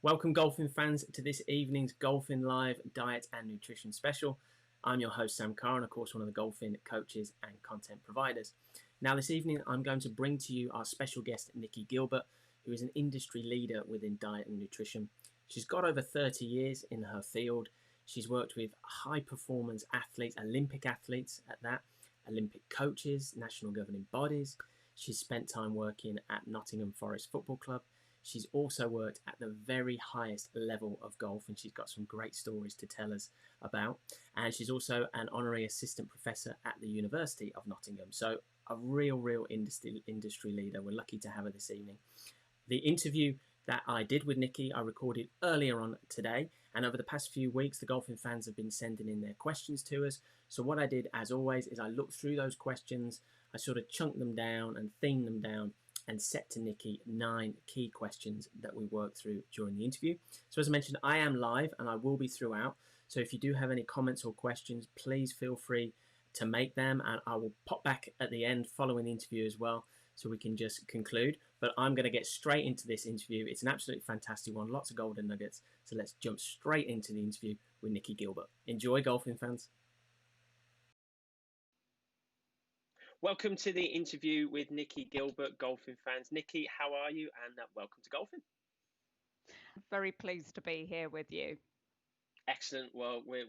Welcome Golfin fans to this evening's Golfin Live Diet and Nutrition Special. I'm your host Sam Carr and of course one of the Golfin coaches and content providers. Now this evening I'm going to bring to you our special guest Nicky Gilbert, who is an industry leader within diet and nutrition. She's got over 30 years in her field. She's worked with high performance athletes, Olympic athletes at that, Olympic coaches, national governing bodies. She's spent time working at Nottingham Forest Football Club. She's also worked at the very highest level of golf, and she's got some great stories to tell us about. And she's also an honorary assistant professor at the University of Nottingham. So a real industry leader. We're lucky to have her this evening. The interview that I did with Nicky, I recorded earlier on today. And over the past few weeks, the Golfin fans have been sending in their questions to us. So what I did, as always, is I looked through those questions. I sort of chunked them down and themed them down and set to Nicky 9 key questions that we worked through during the interview. So as I mentioned, I am live and I will be throughout. So if you do have any comments or questions, please feel free to make them. And I will pop back at the end following the interview as well, so we can just conclude. But I'm going to get straight into this interview. It's an absolutely fantastic one, lots of golden nuggets. So let's jump straight into the interview with Nicky Gilbert. Enjoy, Golfin fans. Welcome to the interview with Nicky Gilbert, Golfin fans. Nicky, how are you? And welcome to Golfin. Very pleased to be here with you. Excellent. Well, we're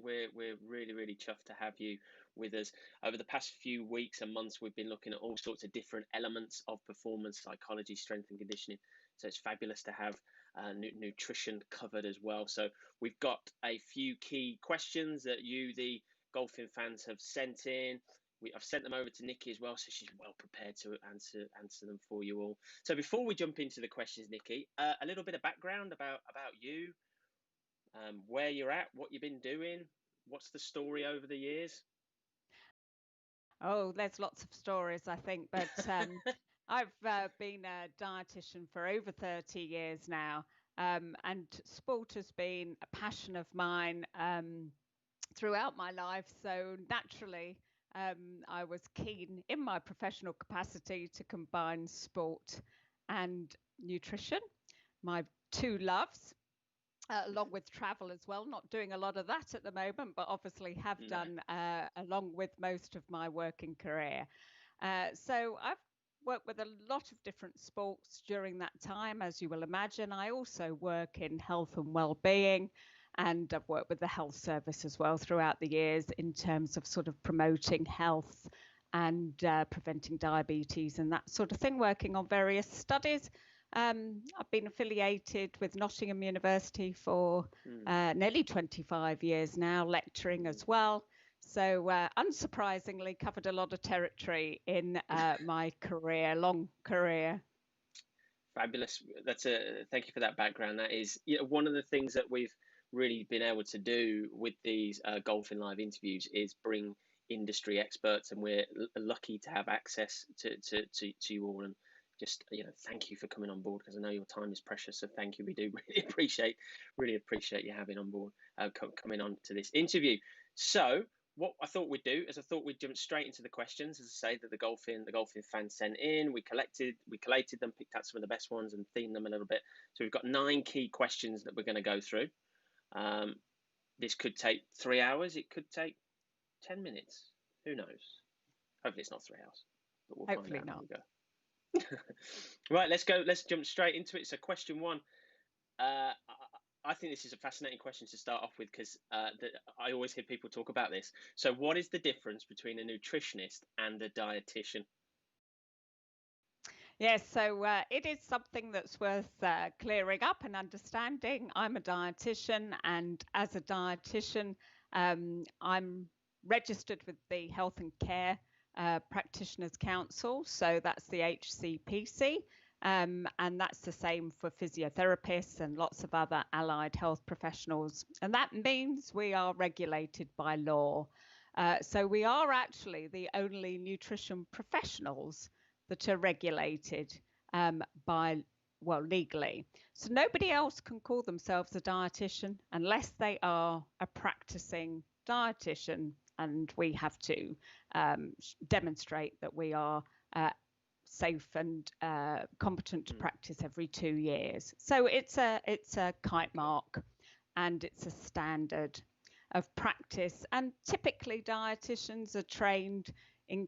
really chuffed to have you with us. Over the past few weeks and months, we've been looking at all sorts of different elements of performance psychology, strength and conditioning. So it's fabulous to have nutrition covered as well. So we've got a few key questions that you, the Golfin fans, have sent in. I've sent them over to Nicky as well, so she's well prepared to answer them for you all. So before we jump into the questions, Nicky, a little bit of background about you. Where you're at, what you've been doing, what's the story over the years? Oh, there's lots of stories, I think, but I've been a dietitian for over 30 years now, and sport has been a passion of mine throughout my life. So naturally, I was keen in my professional capacity to combine sport and nutrition, my two loves. Along with travel as well, not doing a lot of that at the moment, but obviously have done along with most of my working career. So I've worked with a lot of different sports during that time, as you will imagine. I also work in health and well-being, and I've worked with the health service as well throughout the years in terms of sort of promoting health and preventing diabetes and that sort of thing, working on various studies. I've been affiliated with Nottingham University for nearly 25 years now, lecturing as well. So unsurprisingly, covered a lot of territory in my career, long career. Fabulous. Thank you for that background. That is one of the things that we've really been able to do with these Golfin Live interviews is bring industry experts, and we're lucky to have access to you all. And just, thank you for coming on board, because I know your time is precious. So thank you. We do really appreciate you having on board, coming on to this interview. So what I thought we'd do is we'd jump straight into the questions, as I say, that the Golfin fans sent in. We collated them, picked out some of the best ones and themed them a little bit. So we've got 9 key questions that we're going to go through. This could take 3 hours. It could take 10 minutes. Who knows? Hopefully it's not 3 hours, but we'll Hopefully find out. not. Right, let's go. Let's jump straight into it. So question 1, I think this is a fascinating question to start off with, because I always hear people talk about this. So what is the difference between a nutritionist and a dietitian? Yes, so it is something that's worth clearing up and understanding. I'm a dietitian, and as a dietitian, I'm registered with the Health and Care Practitioners Council, so that's the HCPC, and that's the same for physiotherapists and lots of other allied health professionals, and that means we are regulated by law. So we are actually the only nutrition professionals that are regulated legally. So nobody else can call themselves a dietitian unless they are a practicing dietitian, and we have to demonstrate that we are safe and competent to practice every 2 years. So it's a kite mark, and it's a standard of practice. And typically dietitians are trained in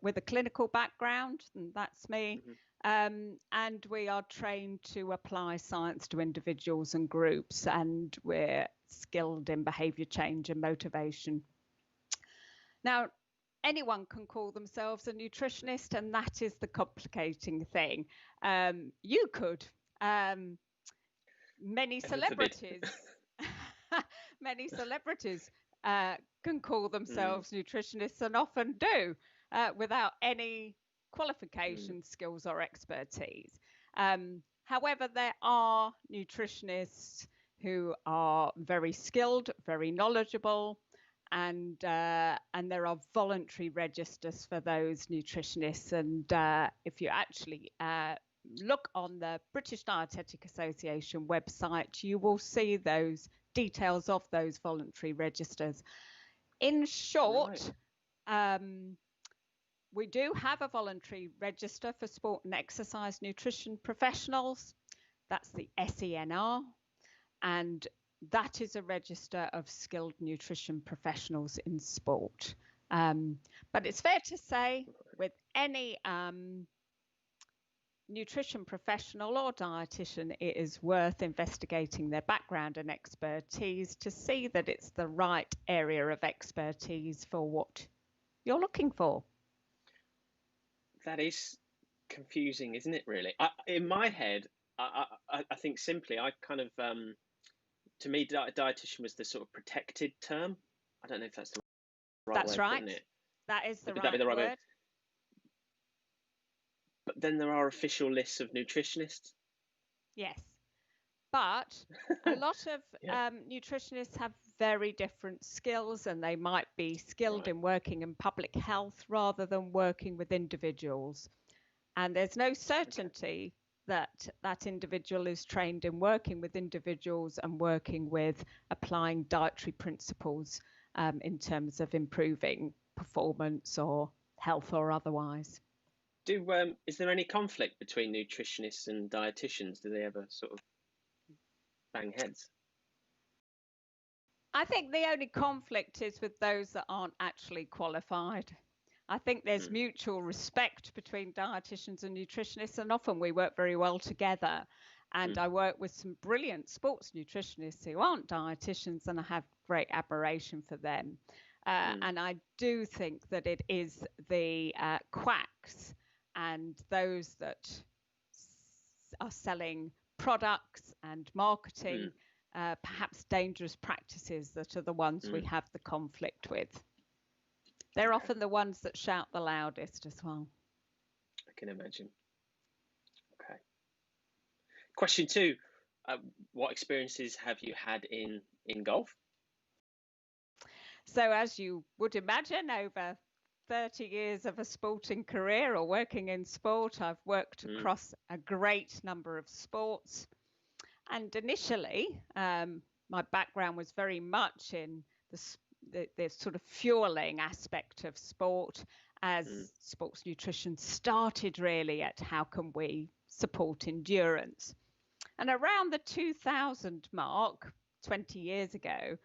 with a clinical background, and that's me. And we are trained to apply science to individuals and groups, and we're skilled in behavior change and motivation. Now, anyone can call themselves a nutritionist, and that is the complicating thing. You could. Many celebrities many celebrities can call themselves nutritionists, and often do, without any qualifications, skills or expertise. However, there are nutritionists who are very skilled, very knowledgeable, and there are voluntary registers for those nutritionists. And if you actually look on the British Dietetic Association website, you will see those details of those voluntary registers. In short, we do have a voluntary register for sport and exercise nutrition professionals. That's the SENR, and that is a register of skilled nutrition professionals in sport. But it's fair to say, with any nutrition professional or dietitian, it is worth investigating their background and expertise to see that it's the right area of expertise for what you're looking for. That is confusing, isn't it, really? In my head, I think simply, I kind of, to me, dietitian was the sort of protected term. I don't know if that's the right way of putting it. That is the Would that be the right word. Way? But then there are official lists of nutritionists. Yes, but a lot of nutritionists have very different skills, and they might be skilled in working in public health rather than working with individuals. And there's no certainty that that individual is trained in working with individuals and working with applying dietary principles in terms of improving performance or health or otherwise. Is there any conflict between nutritionists and dietitians? Do they ever sort of bang heads? I think the only conflict is with those that aren't actually qualified. I think there's mutual respect between dietitians and nutritionists, and often we work very well together. And I work with some brilliant sports nutritionists who aren't dietitians, and I have great admiration for them. And I do think that it is the quacks and those that are selling products and marketing perhaps dangerous practices that are the ones we have the conflict with. They're often the ones that shout the loudest as well. I can imagine. Okay. Question 2, what experiences have you had in golf? So as you would imagine, over 30 years of a sporting career or working in sport, I've worked across a great number of sports. And initially, my background was very much in the sort of fueling aspect of sport, as sports nutrition started really at how can we support endurance. And around the 2000 mark, 20 years ago,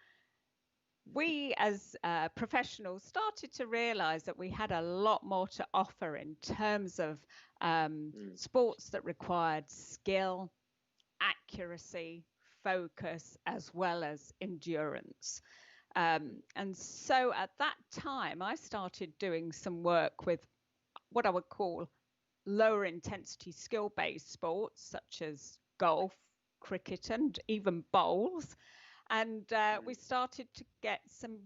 we as professionals started to realize that we had a lot more to offer in terms of sports that required skill, accuracy, focus, as well as endurance. And so at that time, I started doing some work with what I would call lower intensity skill-based sports, such as golf, cricket, and even bowls. And we started to get some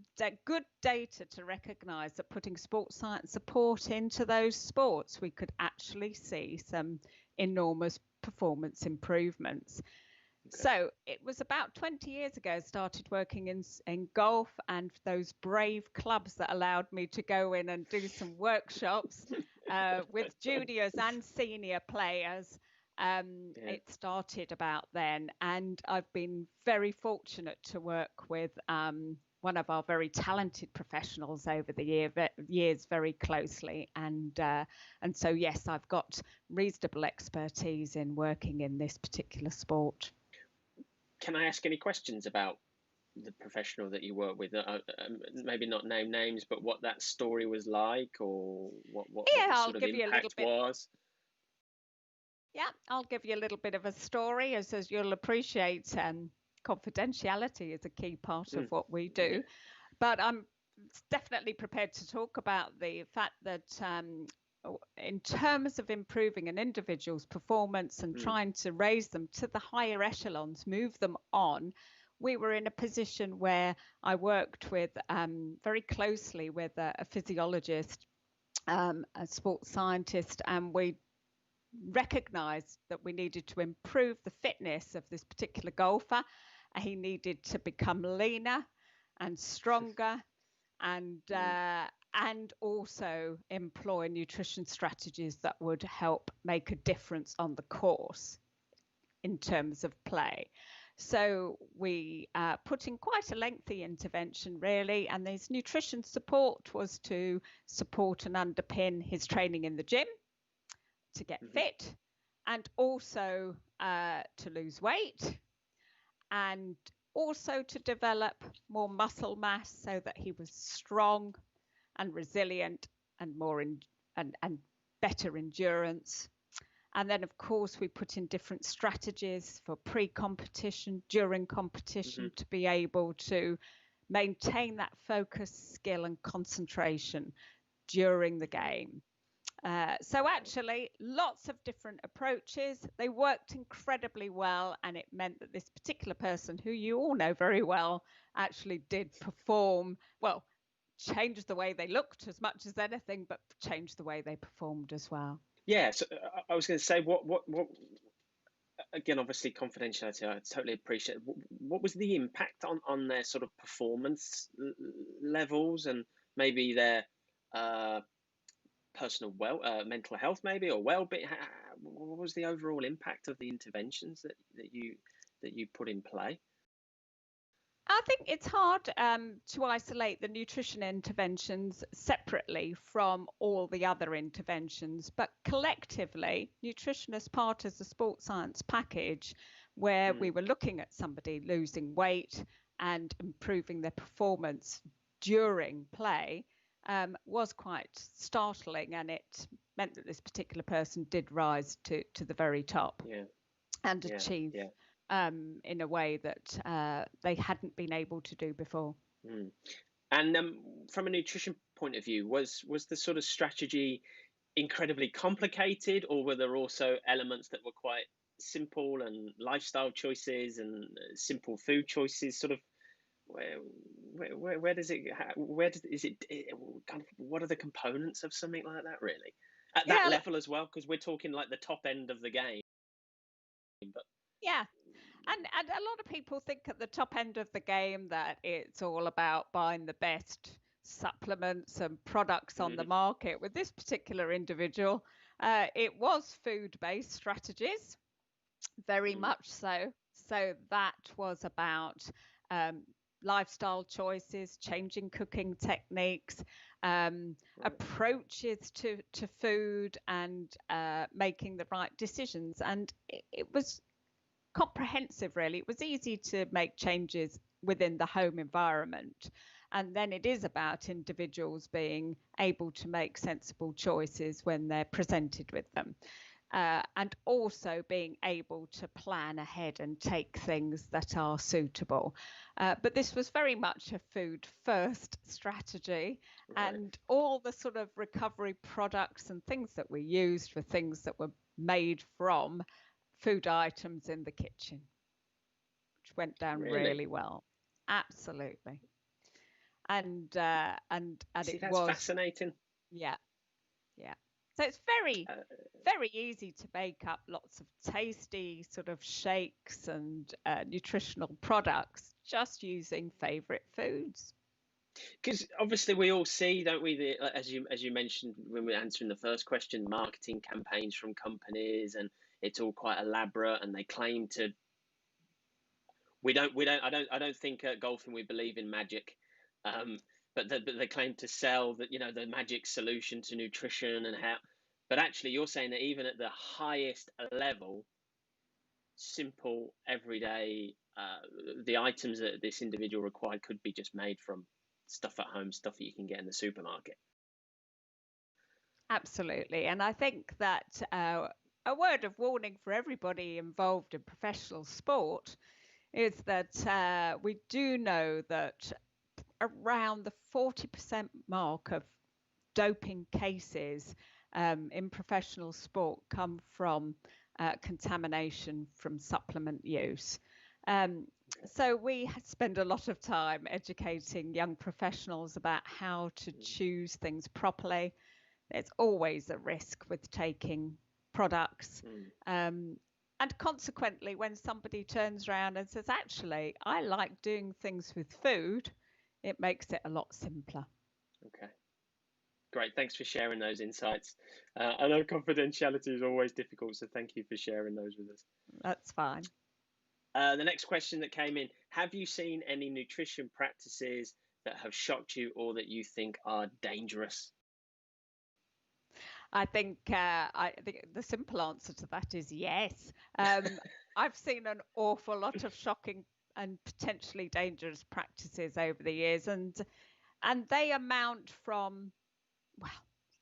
good data to recognize that putting sports science support into those sports, we could actually see some enormous performance improvements. Okay. So it was about 20 years ago I started working in golf, and those brave clubs that allowed me to go in and do some workshops with juniors and senior players. It started about then, and I've been very fortunate to work with one of our very talented professionals over the years very closely, and so yes, I've got reasonable expertise in working in this particular sport. Can I ask any questions about the professional that you work with? Maybe not name names, but what that story was like, or what the sort of impact was? Yeah, I'll give you a little bit of a story, as you'll appreciate. Confidentiality is a key part of what we do, yeah. But I'm definitely prepared to talk about the fact that in terms of improving an individual's performance and trying to raise them to the higher echelons, move them on, we were in a position where I worked with very closely with a physiologist, a sports scientist, and we recognized that we needed to improve the fitness of this particular golfer. He needed to become leaner and stronger, and also employ nutrition strategies that would help make a difference on the course in terms of play. So we put in quite a lengthy intervention, really, and this nutrition support was to support and underpin his training in the gym, to get fit, and also to lose weight, and also to develop more muscle mass so that he was strong and resilient and and better endurance. And then, of course, we put in different strategies for pre-competition, during competition, to be able to maintain that focus, skill, and concentration during the game. So actually, lots of different approaches. They worked incredibly well, and it meant that this particular person, who you all know very well, actually did perform well, changed the way they looked as much as anything, but changed the way they performed as well. Yeah, so I was going to say, what again, obviously confidentiality, I totally appreciate. What was the impact on their sort of performance levels, and maybe their personal mental health, maybe, or well-being? What was the overall impact of the interventions that you put in play? I think it's hard to isolate the nutrition interventions separately from all the other interventions, but collectively, nutrition as part of the sports science package, where we were looking at somebody losing weight and improving their performance during play, was quite startling, and it meant that this particular person did rise to the very top and achieve in a way that they hadn't been able to do before. And from a nutrition point of view, was the sort of strategy incredibly complicated, or were there also elements that were quite simple, and lifestyle choices and simple food choices? Sort of where does it, is it kind of, what are the components of something like that, really, at that level as well? Because we're talking like the top end of the game. But and a lot of people think at the top end of the game that it's all about buying the best supplements and products on the market. With this particular individual, it was food-based strategies, very much so. So that was about lifestyle choices, changing cooking techniques, approaches to food, and making the right decisions. And it was comprehensive, really. It was easy to make changes within the home environment. And then it is about individuals being able to make sensible choices when they're presented with them. And also being able to plan ahead and take things that are suitable. But this was very much a food first strategy, and all the sort of recovery products and things that we used were things that were made from food items in the kitchen, which went down really well. Absolutely. And see, it was fascinating. Yeah. So it's very easy to make up lots of tasty sort of shakes and nutritional products just using favorite foods. Because obviously we all see, don't we, as you mentioned when we were answering the first question, marketing campaigns from companies, and it's all quite elaborate, and they claim to. I don't think at Golfin we believe in magic, but they claim to sell that, the magic solution to nutrition and how. But actually, you're saying that even at the highest level, simple, everyday, the items that this individual required could be just made from stuff at home, stuff that you can get in the supermarket. Absolutely. And I think that a word of warning for everybody involved in professional sport is that we do know that around the 40% mark of doping cases in professional sport come from contamination from supplement use. So we spend a lot of time educating young professionals about how to choose things properly. There's always a risk with taking products. And consequently, when somebody turns around and says, actually, I like doing things with food, it makes it a lot simpler. Okay. Great. Thanks for sharing those insights. I know confidentiality is always difficult, so thank you for sharing those with us. That's fine. The next question that came in, have you seen any nutrition practices that have shocked you or that you think are dangerous? I think the simple answer to that is yes. I've seen an awful lot of shocking and potentially dangerous practices over the years, and they amount from, well,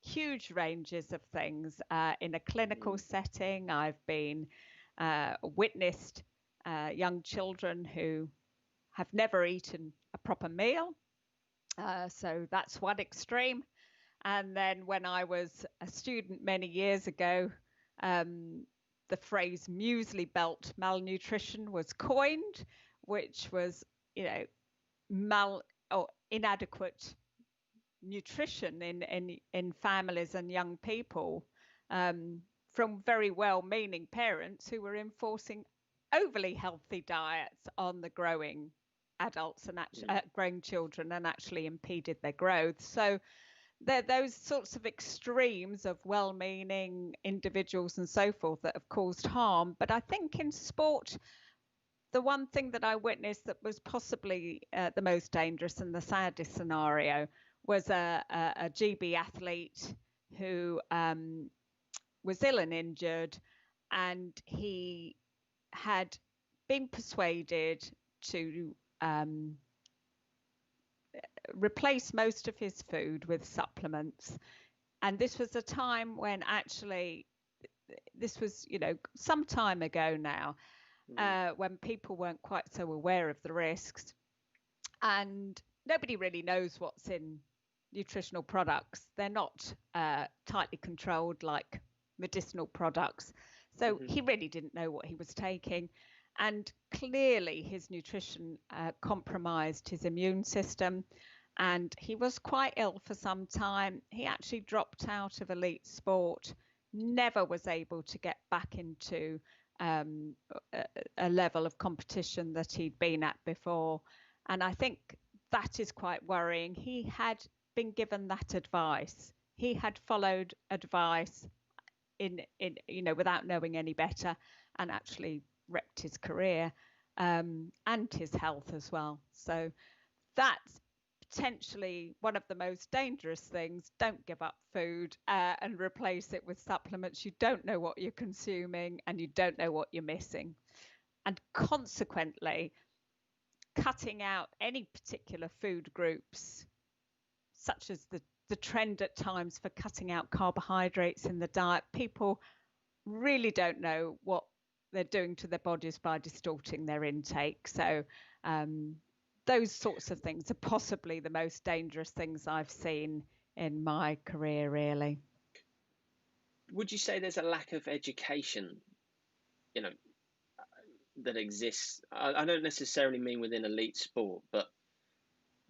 huge ranges of things. In a clinical setting, I've been witnessed young children who have never eaten a proper meal. So that's one extreme. And then when I was a student many years ago, the phrase muesli belt malnutrition was coined, which was, inadequate nutrition in families and young people from very well-meaning parents who were enforcing overly healthy diets on the growing adults and growing children, and actually impeded their growth. So there are those sorts of extremes of well-meaning individuals and so forth that have caused harm. But I think in sport, the one thing that I witnessed that was possibly the most dangerous and the saddest scenario was a GB athlete who was ill and injured, and he had been persuaded to replace most of his food with supplements. And this was a time when actually, this was, some time ago now, when people weren't quite so aware of the risks. And nobody really knows what's in nutritional products. They're not tightly controlled like medicinal products. So he really didn't know what he was taking. And clearly his nutrition compromised his immune system. And he was quite ill for some time. He actually dropped out of elite sport, never was able to get back into a level of competition that he'd been at before. And I think that is quite worrying. He had been given that advice. He had followed advice in without knowing any better, and actually wrecked his career and his health as well. So that's potentially one of the most dangerous things. Don't give up food and replace it with supplements. You don't know what you're consuming, and you don't know what you're missing. And consequently, cutting out any particular food groups, such as the trend at times for cutting out carbohydrates in the diet. People really don't know what they're doing to their bodies by distorting their intake. So those sorts of things are possibly the most dangerous things I've seen in my career, really. Would you say there's a lack of education, that exists? I don't necessarily mean within elite sport, but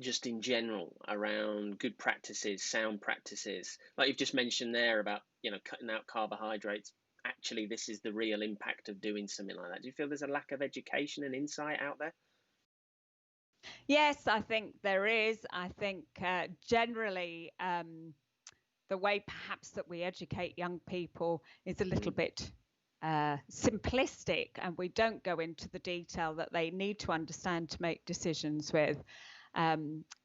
just in general around good practices, sound practices, like you've just mentioned there about, cutting out carbohydrates. Actually, this is the real impact of doing something like that. Do you feel there's a lack of education and insight out there? Yes, I think there is. I think generally the way perhaps that we educate young people is a little bit simplistic, and we don't go into the detail that they need to understand to make decisions with.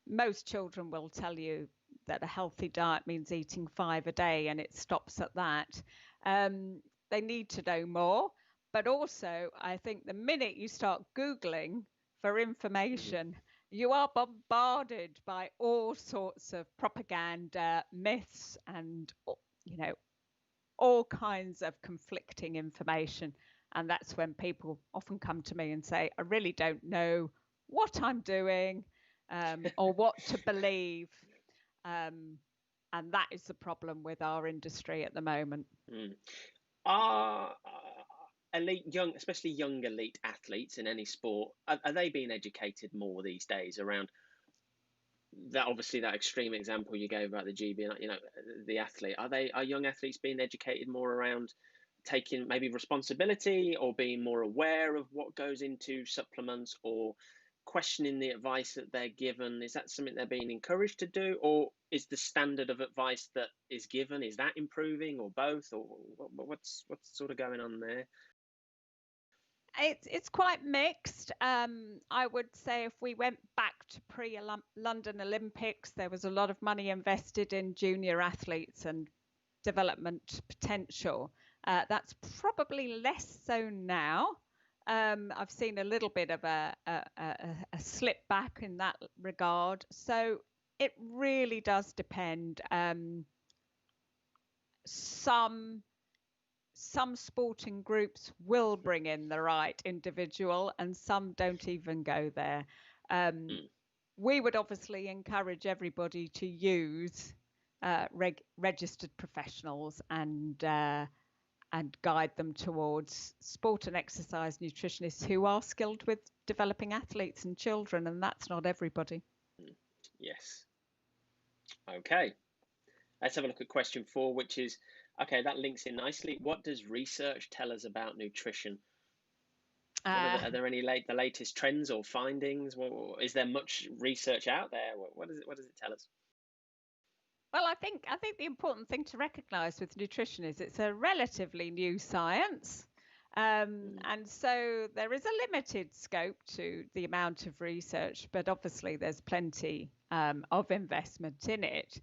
Most children will tell you that a healthy diet means eating 5 a day, and it stops at that. They need to know more. But also, I think the minute you start Googling for information, you are bombarded by all sorts of propaganda, myths, and, all kinds of conflicting information. And that's when people often come to me and say, I really don't know what I'm doing, or what to believe. And that is the problem with our industry at the moment. Are especially young elite athletes in any sport, are they being educated more these days around that? Obviously, that extreme example you gave about the GB, the athlete, are young athletes being educated more around taking maybe responsibility or being more aware of what goes into supplements, or questioning the advice that they're given? Is that something they're being encouraged to do, or is the standard of advice that is given, is that improving, or both, or what's sort of going on there? It's quite mixed. I would say if we went back to pre-London Olympics, there was a lot of money invested in junior athletes and development potential. That's probably less so now. I've seen a little bit of a slip back in that regard. So it really does depend. Some sporting groups will bring in the right individual, and some don't even go there. We would obviously encourage everybody to use registered professionals and guide them towards sport and exercise nutritionists who are skilled with developing athletes and children, and that's not everybody. Yes. Okay. Let's have a look at question 4, which is, okay, that links in nicely. What does research tell us about nutrition? Are there any the latest trends or findings? Is there much research out there? What does it tell us? Well, I think the important thing to recognise with nutrition is it's a relatively new science. And so there is a limited scope to the amount of research, but obviously there's plenty of investment in it.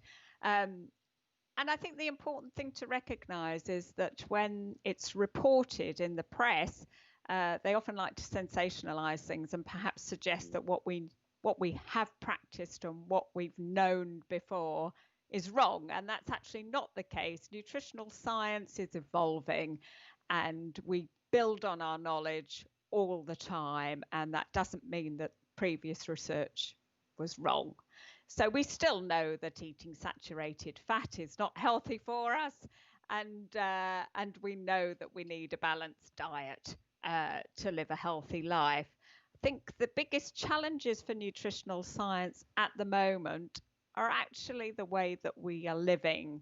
And I think the important thing to recognise is that when it's reported in the press, they often like to sensationalise things and perhaps suggest that what we have practiced and what we've known before is wrong. And that's actually not the case. Nutritional science is evolving, and we build on our knowledge all the time. And that doesn't mean that previous research was wrong. So we still know that eating saturated fat is not healthy for us, and we know that we need a balanced diet to live a healthy life. I think the biggest challenges for nutritional science at the moment are actually the way that we are living.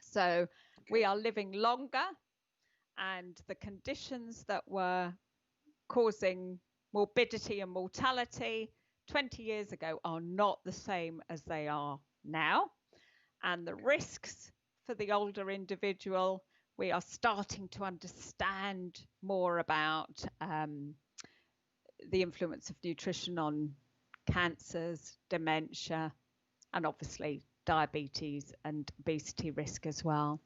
So we are living longer, and the conditions that were causing morbidity and mortality 20 years ago are not the same as they are now. And the risks for the older individual, we are starting to understand more about the influence of nutrition on cancers, dementia, and obviously diabetes and obesity risk as well.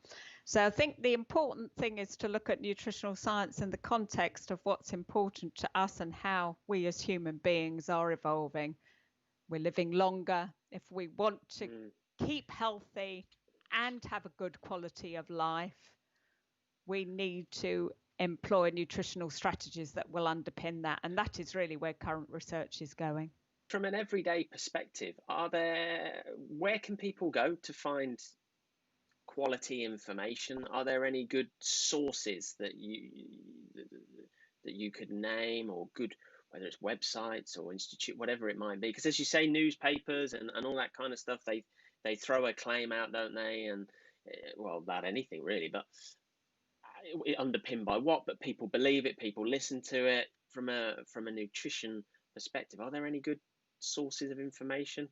So I think the important thing is to look at nutritional science in the context of what's important to us and how we as human beings are evolving. We're living longer. If we want to keep healthy and have a good quality of life, we need to employ nutritional strategies that will underpin that. And that is really where current research is going. From an everyday perspective, where can people go to find quality information? Are there any good sources that you could name, or good, whether it's websites or institute, whatever it might be? Because as you say, newspapers and all that kind of stuff, they throw a claim out, don't they? And well, about anything really, but underpinned by what? But people believe it, people listen to it. From a nutrition perspective, are there any good sources of information?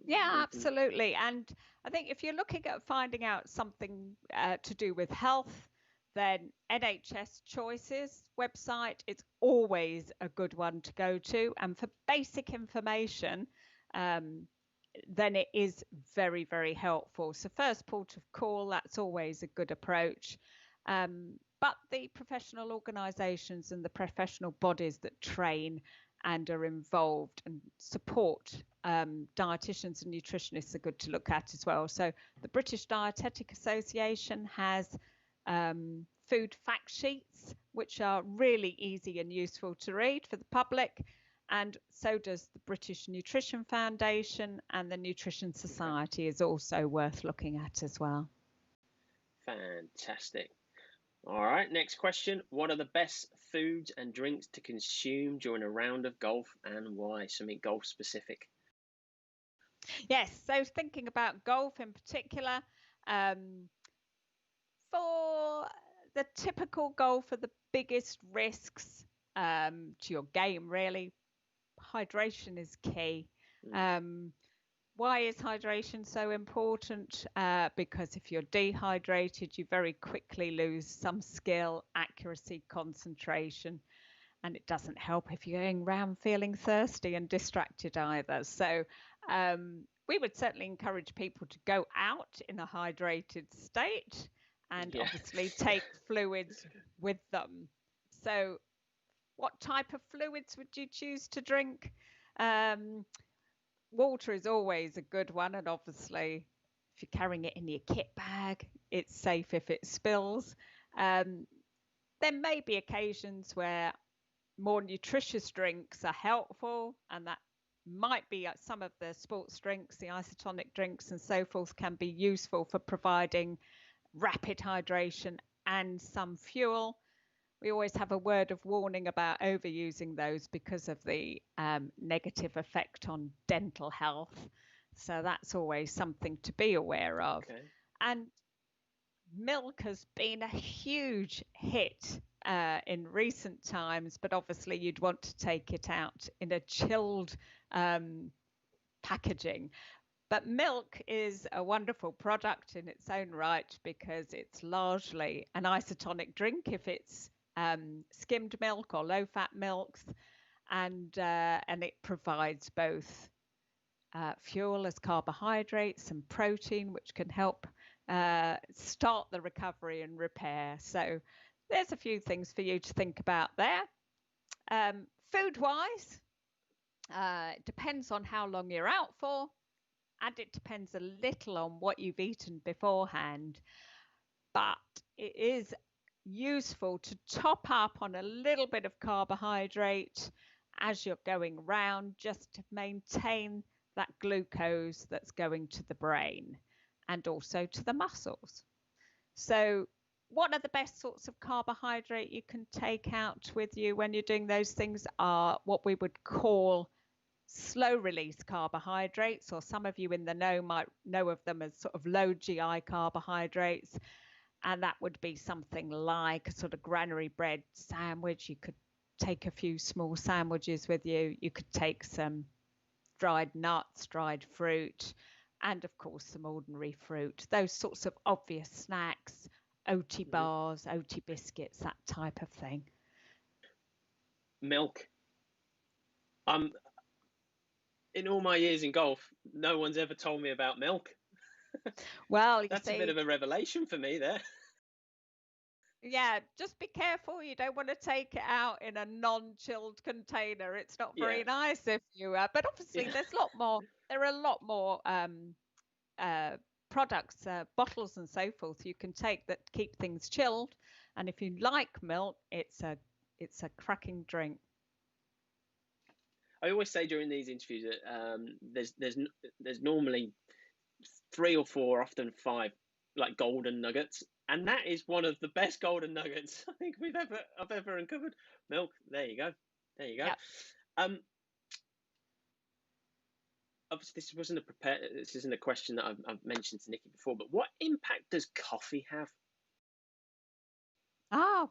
Yeah, absolutely. And I think if you're looking at finding out something to do with health, then NHS Choices website is always a good one to go to. And for basic information, then it is very, very helpful. So first port of call, that's always a good approach. But the professional organisations and the professional bodies that train and are involved and support dietitians and nutritionists are good to look at as well. So the British Dietetic Association has food fact sheets, which are really easy and useful to read for the public. And so does the British Nutrition Foundation, and the Nutrition Society is also worth looking at as well. Fantastic. All right, next question. What are the best foods and drinks to consume during a round of golf, and why? Something golf specific. Yes, so thinking about golf in particular, for the typical golfer, the biggest risks to your game, really, hydration is key. Why is hydration so important? Because if you're dehydrated, you very quickly lose some skill, accuracy, concentration, and it doesn't help if you're going around feeling thirsty and distracted either. So we would certainly encourage people to go out in a hydrated state and obviously take fluids with them. So what type of fluids would you choose to drink? Water is always a good one, and obviously if you're carrying it in your kit bag, it's safe if it spills. There may be occasions where more nutritious drinks are helpful, and that might be some of the sports drinks, the isotonic drinks and so forth can be useful for providing rapid hydration and some fuel. We always have a word of warning about overusing those because of the negative effect on dental health. So that's always something to be aware of. Okay. And milk has been a huge hit in recent times, but obviously you'd want to take it out in a chilled packaging. But milk is a wonderful product in its own right because it's largely an isotonic drink if it's skimmed milk or low-fat milks, and it provides both fuel as carbohydrates and protein, which can help start the recovery and repair. So there's a few things for you to think about there. Food-wise, it depends on how long you're out for, and it depends a little on what you've eaten beforehand. But it is useful to top up on a little bit of carbohydrate as you're going round, just to maintain that glucose that's going to the brain and also to the muscles. So what are the best sorts of carbohydrate you can take out with you when you're doing those things are what we would call slow release carbohydrates, or some of you in the know might know of them as sort of low GI carbohydrates. And that would be something like a sort of granary bread sandwich. You could take a few small sandwiches with you. You could take some dried nuts, dried fruit, and of course some ordinary fruit. Those sorts of obvious snacks, oaty bars, oaty biscuits, that type of thing. Milk. In all my years in golf, no one's ever told me about milk. Well, that's a bit of a revelation for me there. Yeah, just be careful. You don't want to take it out in a non-chilled container. It's not very nice if you but obviously there are a lot more products, bottles and so forth you can take that keep things chilled. And if you like milk, it's a cracking drink. I always say during these interviews that there's normally 3 or 4, often 5, like golden nuggets, and that is one of the best golden nuggets I think I've ever uncovered. Milk. There you go. Yep. Obviously, this isn't a question that I've mentioned to Nicky before, but what impact does coffee have?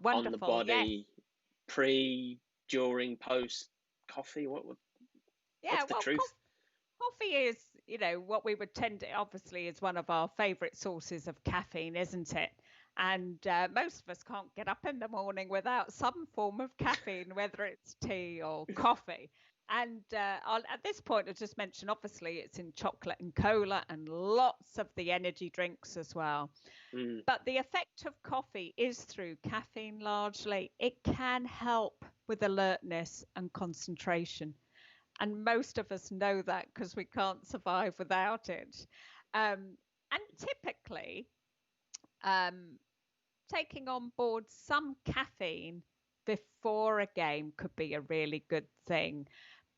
Wonderful. On the body, yes. Pre, during, post coffee? What's the truth? Coffee is, what we would tend to, obviously, is one of our favorite sources of caffeine, isn't it? And most of us can't get up in the morning without some form of caffeine, whether it's tea or coffee. And at this point, I'll just mention, obviously, it's in chocolate and cola and lots of the energy drinks as well. But the effect of coffee is through caffeine largely. It can help with alertness and concentration. And most of us know that because we can't survive without it. And typically, taking on board some caffeine before a game could be a really good thing.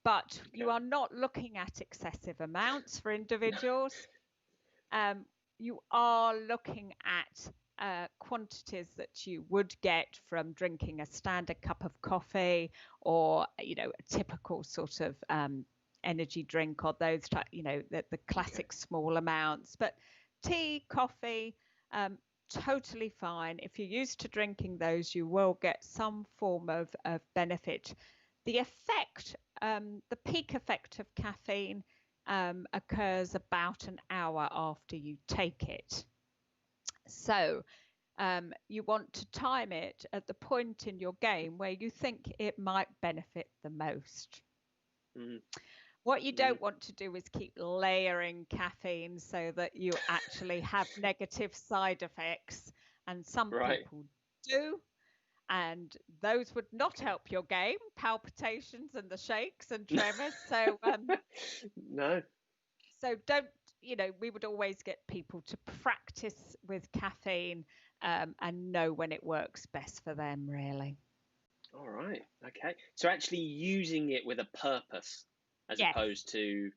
But you are not looking at excessive amounts for individuals. You are looking at quantities that you would get from drinking a standard cup of coffee or, a typical sort of energy drink, or those type, the classic small amounts. But tea, coffee, totally fine. If you're used to drinking those, you will get some form of benefit. The effect, the peak effect of caffeine occurs about an hour after you take it. So you want to time it at the point in your game where you think it might benefit the most. What you don't want to do is keep layering caffeine so that you actually have negative side effects. And some people do. And those would not help your game, palpitations and the shakes and tremors. So no. So don't, we would always get people to practice with caffeine and know when it works best for them, really. All right. Okay. So actually using it with a purpose as opposed to,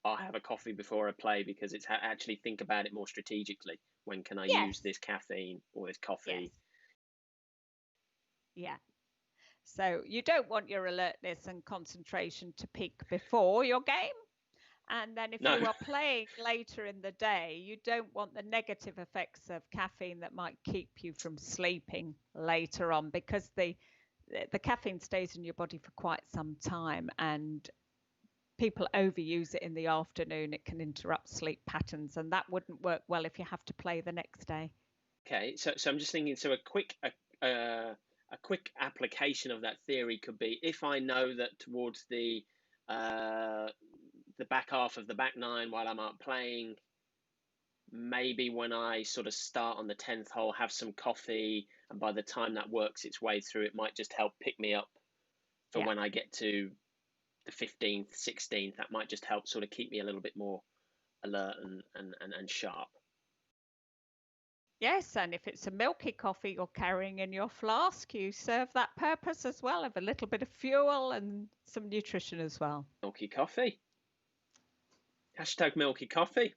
I have a coffee before I play, because it's actually think about it more strategically. When can I use this caffeine or this coffee? Yeah. So you don't want your alertness and concentration to peak before your game. And then if you are playing later in the day, you don't want the negative effects of caffeine that might keep you from sleeping later on, because the caffeine stays in your body for quite some time, and people overuse it in the afternoon. It can interrupt sleep patterns, and that wouldn't work well if you have to play the next day. Okay, so I'm just thinking, so a quick application of that theory could be, if I know that towards the back half of the back nine while I'm out playing, maybe when I sort of start on the 10th hole, have some coffee, and by the time that works its way through, it might just help pick me up for when I get to the 15th, 16th. That might just help sort of keep me a little bit more alert and sharp. Yes, and if it's a milky coffee you're carrying in your flask, you serve that purpose as well, of a little bit of fuel and some nutrition as well. Milky coffee. Hashtag milky coffee.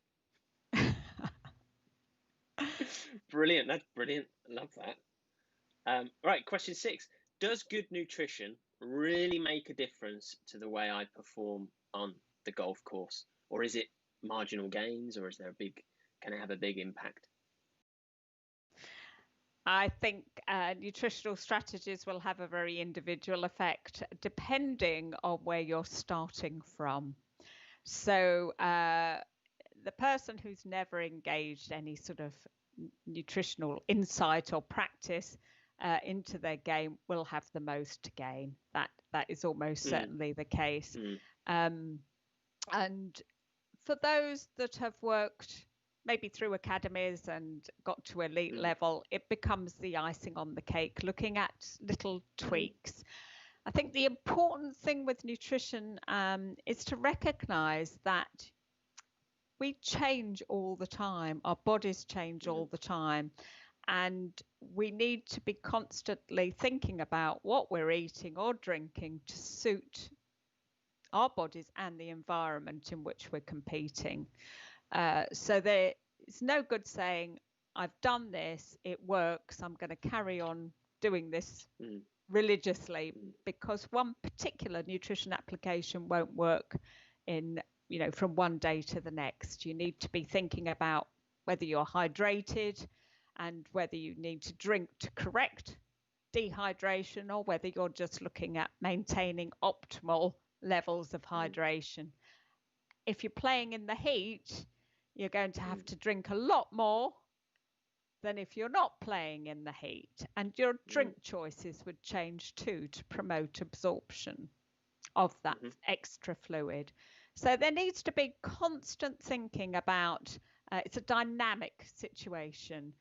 Brilliant. That's brilliant. I love that. Right, question 6. Does good nutrition really make a difference to the way I perform on the golf course? Or is it marginal gains, or can it have a big impact? I think nutritional strategies will have a very individual effect depending on where you're starting from. So the person who's never engaged any sort of nutritional insight or practice into their game will have the most to gain. That is almost certainly the case. And for those that have worked maybe through academies and got to elite level, it becomes the icing on the cake, looking at little tweaks. I think the important thing with nutrition is to recognize that we change all the time. Our bodies change all the time. And we need to be constantly thinking about what we're eating or drinking to suit our bodies and the environment in which we're competing. So it's no good saying, I've done this, it works, I'm going to carry on doing this religiously, because one particular nutrition application won't work from one day to the next. You need to be thinking about whether you're hydrated and whether you need to drink to correct dehydration, or whether you're just looking at maintaining optimal levels of hydration. If you're playing in the heat, you're going to have to drink a lot more than if you're not playing in the heat. And your drink choices would change too to promote absorption of that extra fluid. So there needs to be constant thinking about, it's a dynamic situation.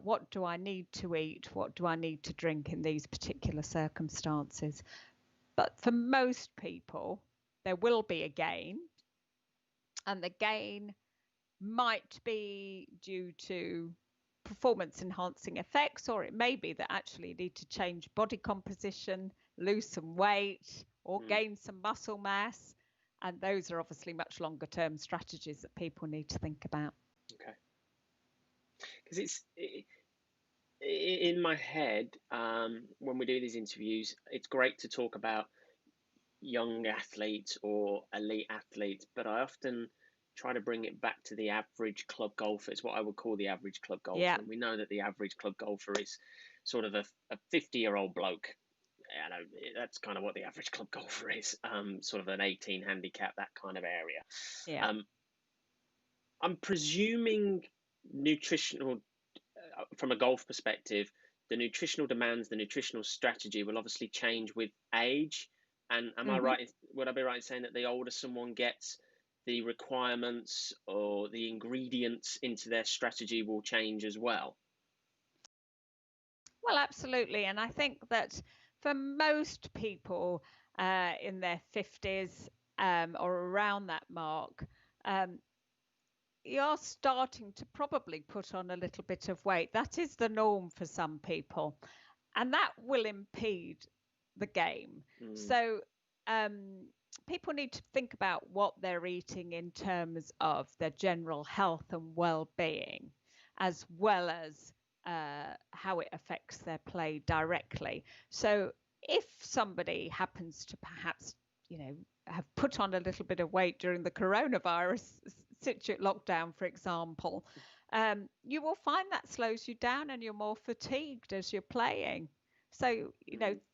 What do I need to eat? What do I need to drink in these particular circumstances? But for most people, there will be a gain, and the gain might be due to performance enhancing effects, or it may be that actually you need to change body composition, lose some weight, or gain some muscle mass. And those are obviously much longer term strategies that people need to think about. Okay. Because it's in my head, when we do these interviews, it's great to talk about young athletes or elite athletes, but I often try to bring it back to the average club golfer. It's what I would call the average club golfer. Yeah. And we know that the average club golfer is sort of a 50-year-old bloke. You know, that's kind of what the average club golfer is, sort of an 18 handicap, that kind of area. Yeah. I'm presuming nutritional, from a golf perspective, the nutritional demands, the nutritional strategy will obviously change with age. And am I right? Would I be right in saying that the older someone gets, the requirements or the ingredients into their strategy will change as well? Well, absolutely. And I think that for most people in their 50s or around that mark, you're starting to probably put on a little bit of weight. That is the norm for some people, and that will impede the game. So people need to think about what they're eating in terms of their general health and well-being, as well as how it affects their play directly. So if somebody happens to perhaps, have put on a little bit of weight during the coronavirus lockdown, for example, you will find that slows you down and you're more fatigued as you're playing. So,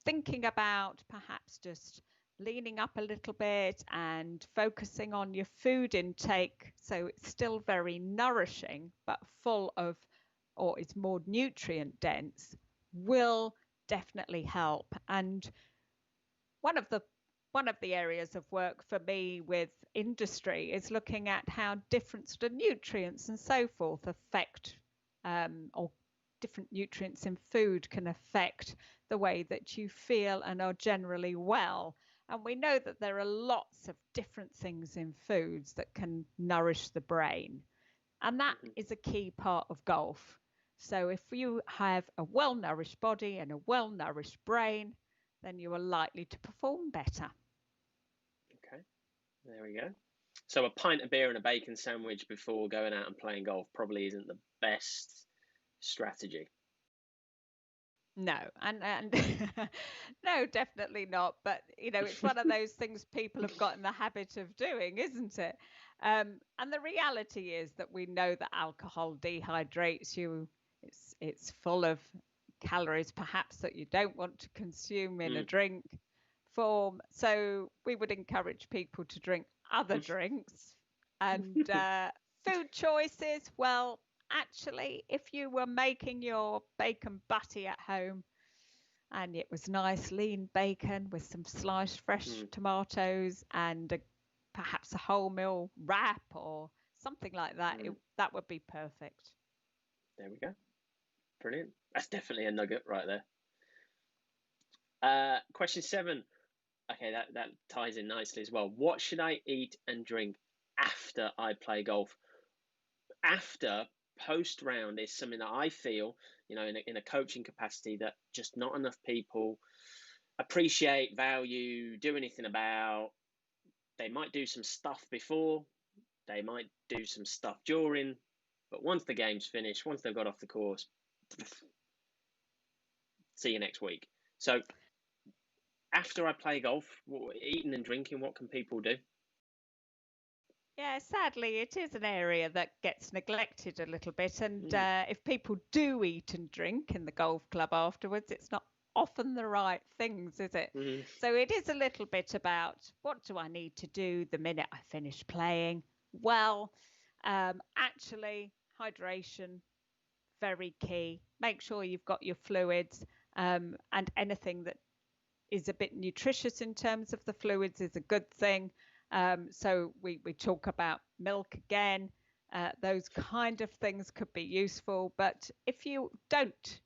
thinking about perhaps just leaning up a little bit and focusing on your food intake so it's still very nourishing but full of, or it's more nutrient dense, will definitely help. And one of the areas of work for me with industry is looking at how different sort of nutrients and so forth affect, or different nutrients in food can affect the way that you feel and are generally well. And we know that there are lots of different things in foods that can nourish the brain. And that is a key part of golf. So if you have a well-nourished body and a well-nourished brain, then you are likely to perform better. Okay, there we go. So a pint of beer and a bacon sandwich before going out and playing golf probably isn't the best strategy. No, and no, definitely not. But it's one of those things people have got in the habit of doing, isn't it? And the reality is that we know that alcohol dehydrates you. It's full of calories, perhaps, that you don't want to consume in a drink form. So we would encourage people to drink other drinks. And food choices, well, actually, if you were making your bacon butty at home and it was nice lean bacon with some sliced fresh tomatoes and perhaps a wholemeal wrap or something like that, that would be perfect. There we go. Brilliant. That's definitely a nugget right there. Question 7. Okay, that ties in nicely as well. What should I eat and drink after I play golf? After, post round, is something that I feel, in a coaching capacity, that just not enough people appreciate, value, do anything about. They might do some stuff before, they might do some stuff during, but once the game's finished, once they've got off the course, see you next week. So after I play golf, eating and drinking, what can people do? Yeah, sadly, it is an area that gets neglected a little bit. And if people do eat and drink in the golf club afterwards, it's not often the right things, is it? So it is a little bit about, what do I need to do the minute I finish playing? Well, actually, hydration very key. Make sure you've got your fluids, and anything that is a bit nutritious in terms of the fluids is a good thing. So we talk about milk again. Those kind of things could be useful. But if you don't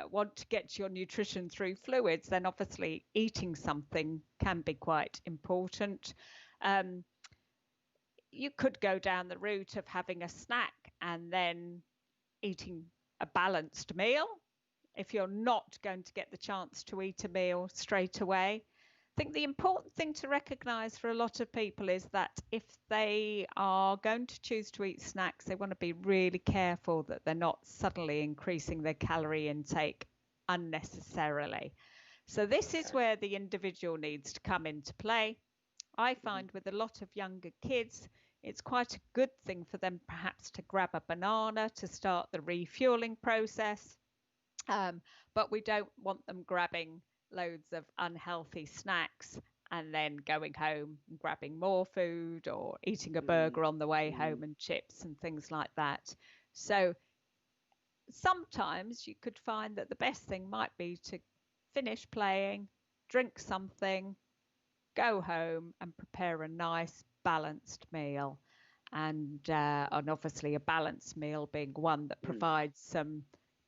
want to get your nutrition through fluids, then obviously eating something can be quite important. You could go down the route of having a snack and then eating a balanced meal if you're not going to get the chance to eat a meal straight away. I think the important thing to recognize for a lot of people is that if they are going to choose to eat snacks, they want to be really careful that they're not suddenly increasing their calorie intake unnecessarily. So this is where the individual needs to come into play. I find with a lot of younger kids, it's quite a good thing for them perhaps to grab a banana to start the refueling process. But we don't want them grabbing loads of unhealthy snacks and then going home and grabbing more food or eating a burger on the way home and chips and things like that. So sometimes you could find that the best thing might be to finish playing, drink something, go home and prepare a nice balanced meal. And obviously a balanced meal being one that provides some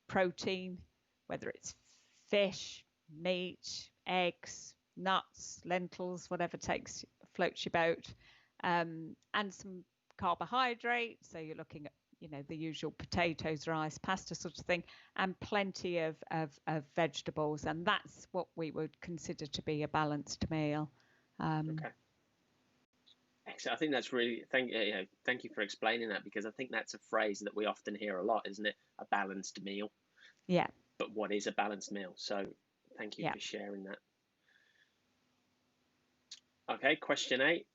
protein, whether it's fish, meat, eggs, nuts, lentils, whatever floats your boat, and some carbohydrates. So you're looking at, the usual potatoes, rice, pasta sort of thing, and plenty of vegetables. And that's what we would consider to be a balanced meal. Okay. Excellent. I think that's really thank you for explaining that, because I think that's a phrase that we often hear a lot, isn't it? A balanced meal. Yeah. But what is a balanced meal? So thank you for sharing that. Okay, question 8.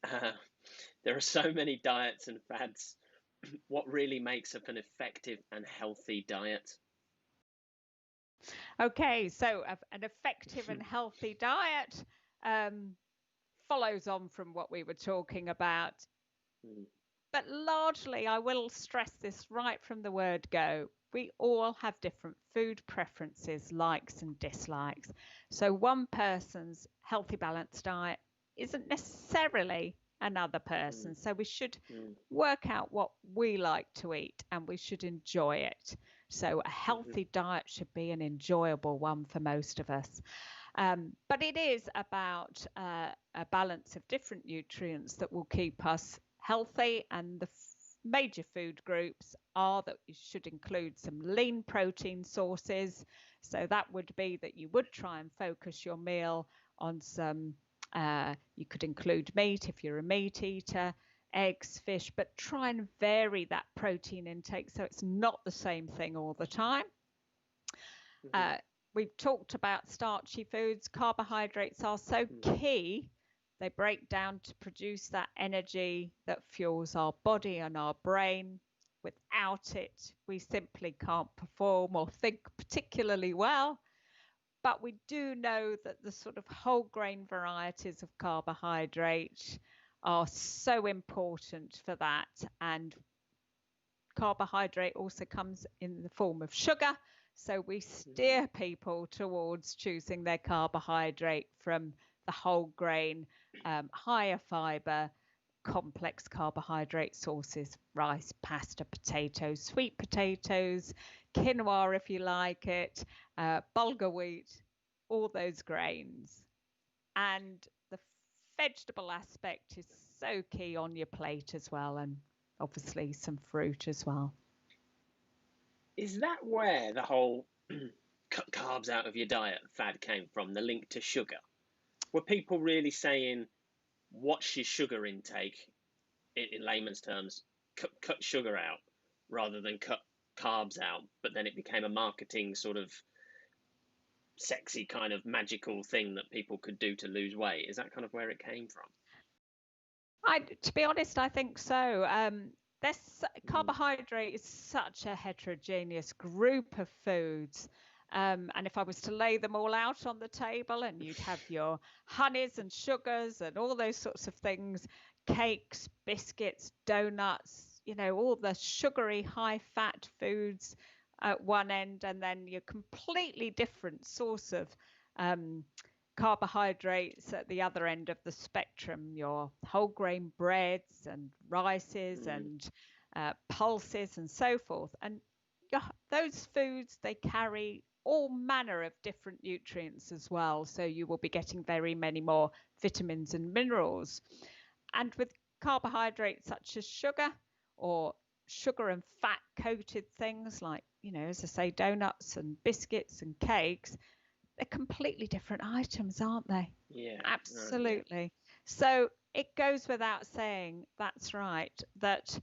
There are so many diets and fads. What really makes up an effective and healthy diet? Okay, so an effective and healthy diet follows on from what we were talking about. But largely, I will stress this right from the word go. We all have different food preferences, likes and dislikes. So one person's healthy, balanced diet isn't necessarily another person. So we should work out what we like to eat and we should enjoy it. So a healthy diet should be an enjoyable one for most of us. But it is about a balance of different nutrients that will keep us healthy, and the major food groups are that you should include some lean protein sources. So that would be that you would try and focus your meal on some, you could include meat if you're a meat eater, eggs, fish, but try and vary that protein intake so it's not the same thing all the time. We've talked about starchy foods. Carbohydrates are so key. They break down to produce that energy that fuels our body and our brain. Without it, we simply can't perform or think particularly well. But we do know that the sort of whole grain varieties of carbohydrate are so important for that. And carbohydrate also comes in the form of sugar. So we steer people towards choosing their carbohydrate from the whole grain, higher fiber, complex carbohydrate sources, rice, pasta, potatoes, sweet potatoes, quinoa if you like it, bulgur wheat, all those grains. And the vegetable aspect is so key on your plate as well, and obviously some fruit as well. Is that where the whole cut carbs out of your diet fad came from, the link to sugar? Were people really saying, what's your sugar intake, in layman's terms, cut sugar out rather than cut carbs out? But then it became a marketing sort of sexy kind of magical thing that people could do to lose weight. Is that kind of where it came from? To be honest, I think so. Carbohydrate is such a heterogeneous group of foods. And if I was to lay them all out on the table, and you'd have your honeys and sugars and all those sorts of things, cakes, biscuits, donuts, all the sugary, high fat foods, at one end, and then your completely different source of carbohydrates at the other end of the spectrum, your whole grain breads and rices and pulses and so forth. And those foods, they carry all manner of different nutrients as well. So you will be getting very many more vitamins and minerals. And with carbohydrates such as sugar, or sugar and fat coated things like, as I say, donuts and biscuits and cakes, they're completely different items, aren't they? Yeah. Absolutely. Yeah. So it goes without saying, that's right, that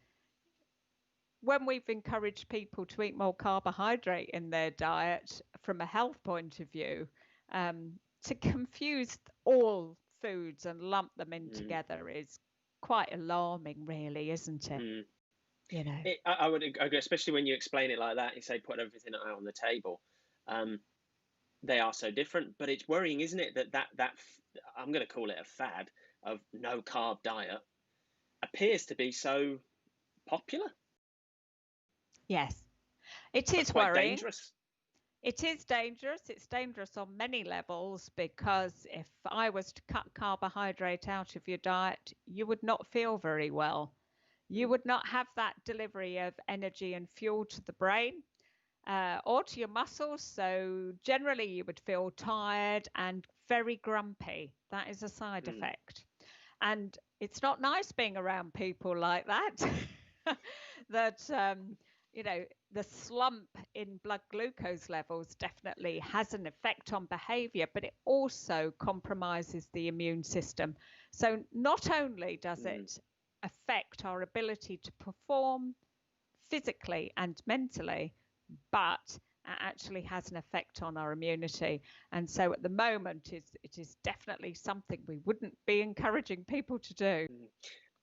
when we've encouraged people to eat more carbohydrate in their diet from a health point of view, to confuse all foods and lump them in together is quite alarming, really, isn't it? I would agree, especially when you explain it like that. You say put everything out on the table. They are so different, but it's worrying, isn't it, that I'm going to call it a fad of no carb diet appears to be so popular. Yes, it is quite worrying. Dangerous. It is dangerous. It's dangerous on many levels, because if I was to cut carbohydrate out of your diet, you would not feel very well. You would not have that delivery of energy and fuel to the brain or to your muscles. So generally you would feel tired and very grumpy. That is a side effect. And it's not nice being around people like that. The slump in blood glucose levels definitely has an effect on behavior, but it also compromises the immune system. So not only does it affect our ability to perform physically and mentally, but it actually has an effect on our immunity. And so at the moment, it is definitely something we wouldn't be encouraging people to do.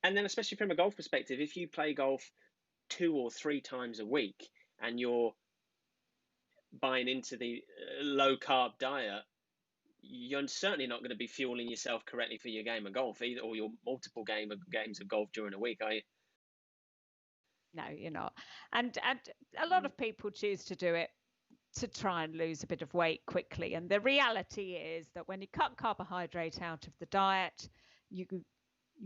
And then especially from a golf perspective, if you play golf 2 or 3 times a week and you're buying into the low carb diet, you're certainly not going to be fueling yourself correctly for your game of golf either, or your multiple games of golf during a week, are you? No, you're not. And a lot of people choose to do it to try and lose a bit of weight quickly. And the reality is that when you cut carbohydrate out of the diet, you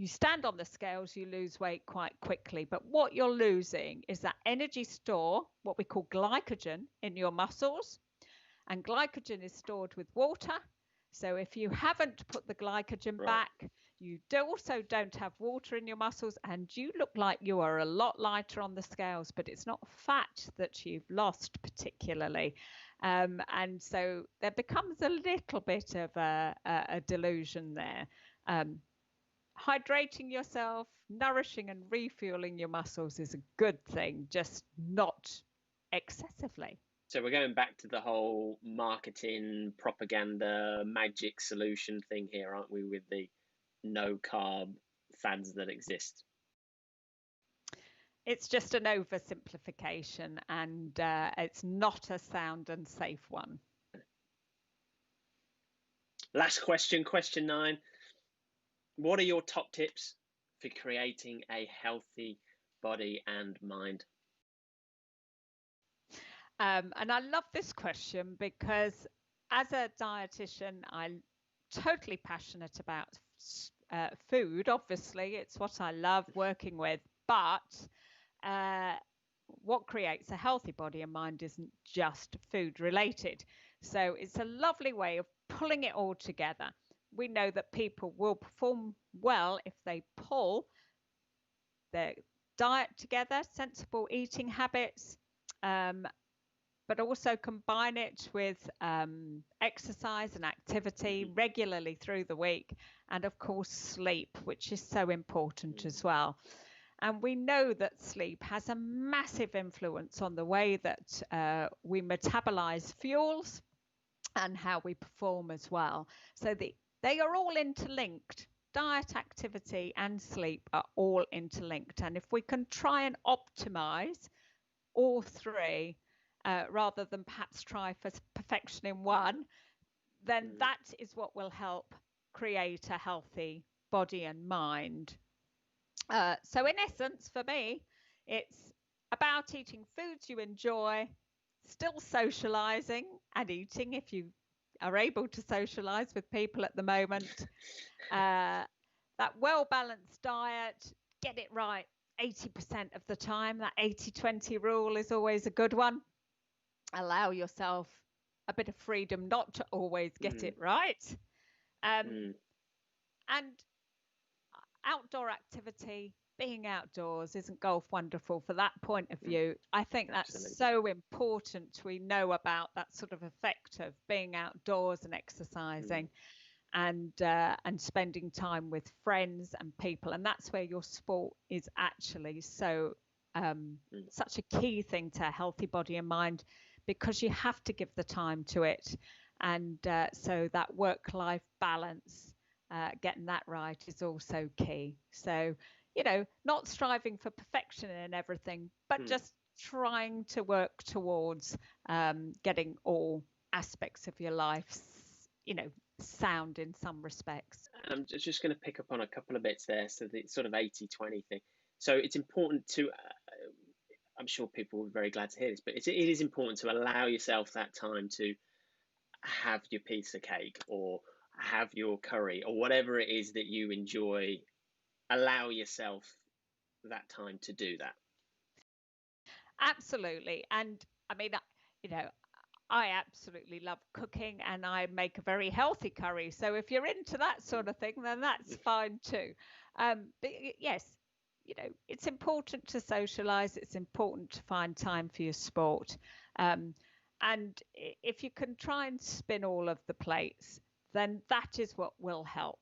stand on the scales, you lose weight quite quickly. But what you're losing is that energy store, what we call glycogen, in your muscles. And glycogen is stored with water. So if you haven't put the glycogen back, you also don't have water in your muscles, and you look like you are a lot lighter on the scales, but it's not fat that you've lost particularly. And so there becomes a little bit of a delusion there. Hydrating yourself, nourishing and refueling your muscles is a good thing, just not excessively. So we're going back to the whole marketing, propaganda, magic solution thing here, aren't we, with the no carb fads that exist? It's just an oversimplification, and it's not a sound and safe one. Last question, question 9. What are your top tips for creating a healthy body and mind? And I love this question because as a dietitian, I'm totally passionate about food. Obviously, it's what I love working with. But what creates a healthy body and mind isn't just food related. So it's a lovely way of pulling it all together. We know that people will perform well if they pull their diet together, sensible eating habits, but also combine it with exercise and activity regularly through the week, and of course sleep, which is so important as well. And we know that sleep has a massive influence on the way that we metabolize fuels and how we perform as well. So they are all interlinked. Diet, activity and sleep are all interlinked. And if we can try and optimize all three, rather than perhaps try for perfection in one, then that is what will help create a healthy body and mind. So in essence, for me, it's about eating foods you enjoy, still socializing and eating if you are able to socialize with people at the moment. That well-balanced diet, get it right 80% of the time. That 80-20 rule is always a good one. Allow yourself a bit of freedom not to always get it right. And outdoor activity, being outdoors, isn't golf wonderful for that point of view? I think that's so important. We know about that sort of effect of being outdoors and exercising and spending time with friends and people. And that's where your sport is actually so such a key thing to a healthy body and mind, because you have to give the time to it. And so that work-life balance, getting that right, is also key. So, you know, not striving for perfection in everything, but just trying to work towards getting all aspects of your life, you know, sound in some respects. I'm just going to pick up on a couple of bits there. So the sort of 80-20 thing. So it's important to, I'm sure people will be very glad to hear this, but it is important to allow yourself that time to have your piece of cake or have your curry or whatever it is that you enjoy. Allow yourself that time to do that. Absolutely. And I mean, you know, I absolutely love cooking, and I make a very healthy curry. So if you're into that sort of thing, then that's fine too. But yes, you know, it's important to socialize. It's important to find time for your sport. And if you can try and spin all of the plates, then that is what will help.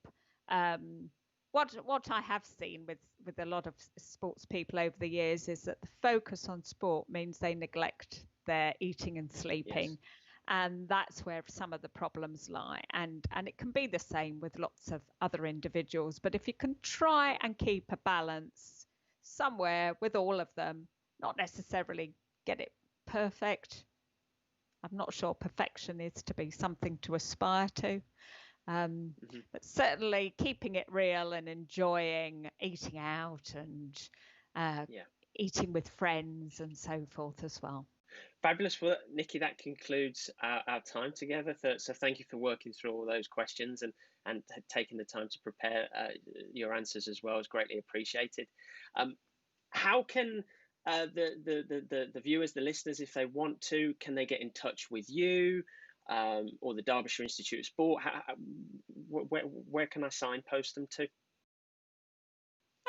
What I have seen with a lot of sports people over the years is that the focus on sport means they neglect their eating and sleeping. Yes. And that's where some of the problems lie. And it can be the same with lots of other individuals. But if you can try and keep a balance somewhere with all of them, not necessarily get it perfect. I'm not sure perfection is to be something to aspire to. But certainly keeping it real and enjoying eating out and eating with friends and so forth as well. Fabulous. Well, Nicky, that concludes our time together. So thank you for working through all those questions and taking the time to prepare your answers as well. Is greatly appreciated. How can the viewers, the listeners, if they want to, can they get in touch with you or the Derbyshire Institute of Sport? Where can I signpost them to?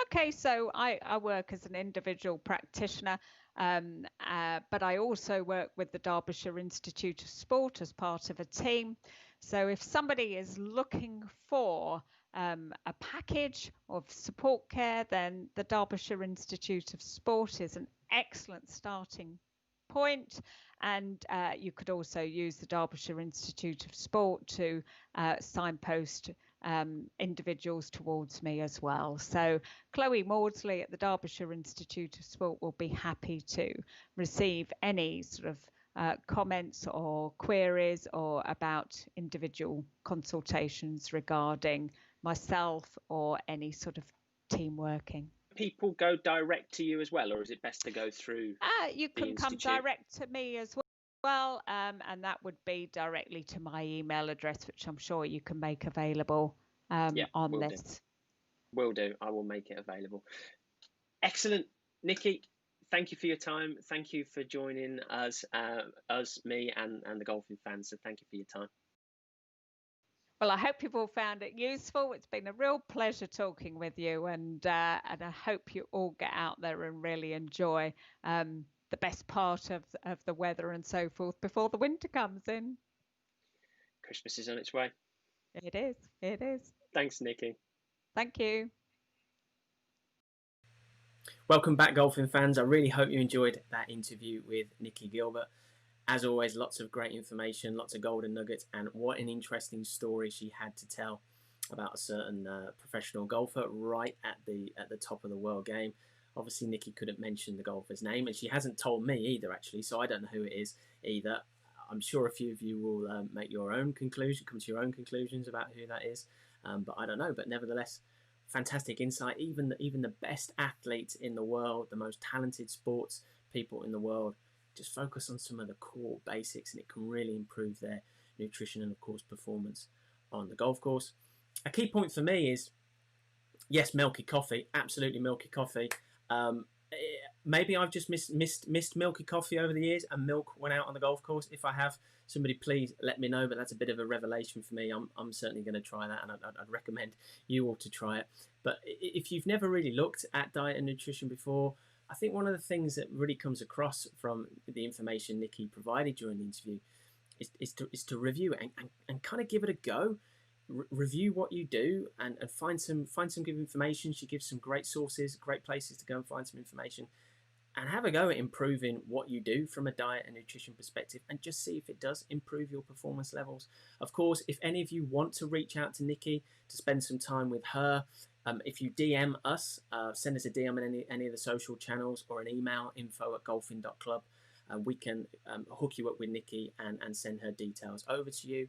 Okay, so I work as an individual practitioner, but I also work with the Derbyshire Institute of Sport as part of a team. So if somebody is looking for a package of support care, then the Derbyshire Institute of Sport is an excellent starting point. And you could also use the Derbyshire Institute of Sport to signpost individuals towards me as well. So Chloe Maudsley at the Derbyshire Institute of Sport will be happy to receive any sort of comments or queries or about individual consultations regarding myself or any sort of team working. People go direct to you as well, or is it best to go through you can come direct to me as well, and that would be directly to my email address, which I'm sure you can make available on this. Will do. I will make it available. Excellent. Nicky, thank you for your time. Thank you for joining us, me and the Golfin fans. So thank you for your time. Well, I hope you've all found it useful. It's been a real pleasure talking with you, and I hope you all get out there and really enjoy the best part of the weather and so forth before the winter comes in. Christmas is on its way. It is. It is. Thanks, Nicky. Thank you. Welcome back, Golfin fans. I really hope you enjoyed that interview with Nicky Gilbert. As always, lots of great information, lots of golden nuggets, and what an interesting story she had to tell about a certain professional golfer right at the top of the world game. Obviously, Nicky couldn't mention the golfer's name, and she hasn't told me either, actually, so I don't know who it is either. I'm sure a few of you will make your own conclusion, come to your own conclusions about who that is, but I don't know. But nevertheless, fantastic insight. Even the best athletes in the world, the most talented sports people in the world, just focus on some of the core basics, and it can really improve their nutrition and, of course, performance on the golf course. A key point for me is, yes, milky coffee, absolutely milky coffee. Maybe I've just missed milky coffee over the years, and milk went out on the golf course. If I have, somebody please let me know. But that's a bit of a revelation for me. I'm certainly going to try that, and I'd recommend you all to try it. But if you've never really looked at diet and nutrition before, I think one of the things that really comes across from the information Nicky provided during the interview is to review it and kind of give it a go. Review what you do and find some good information. She gives some great sources, great places to go and find some information, and have a go at improving what you do from a diet and nutrition perspective, and just see if it does improve your performance levels. Of course, if any of you want to reach out to Nicky to spend some time with her, if you DM us, send us a DM on any of the social channels, or an email, info@golfin.club, we can hook you up with Nicky and send her details over to you.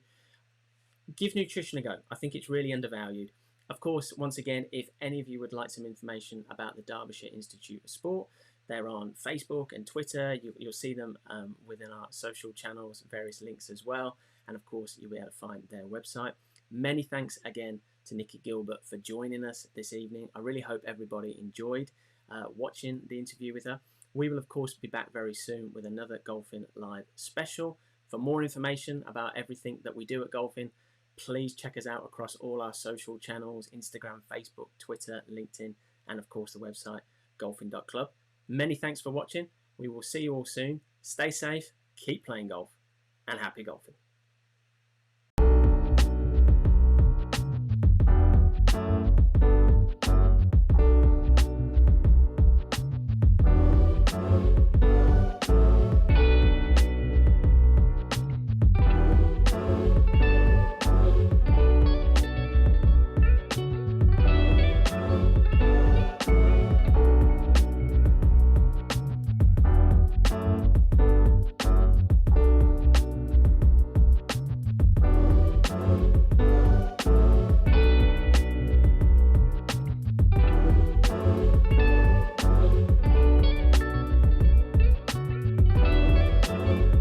Give nutrition a go. I think it's really undervalued. Of course, once again, if any of you would like some information about the Derbyshire Institute of Sport, they're on Facebook and Twitter. You'll see them within our social channels, various links as well. And of course, you'll be able to find their website. Many thanks again to Nicky Gilbert for joining us this evening. I really hope everybody enjoyed watching the interview with her. We will, of course, be back very soon with another Golfin Live special. For more information about everything that we do at Golfin, please check us out across all our social channels: Instagram, Facebook, Twitter, LinkedIn, and of course the website golfin.club. Many thanks for watching. We will see you all soon. Stay safe, keep playing golf, and happy golfing.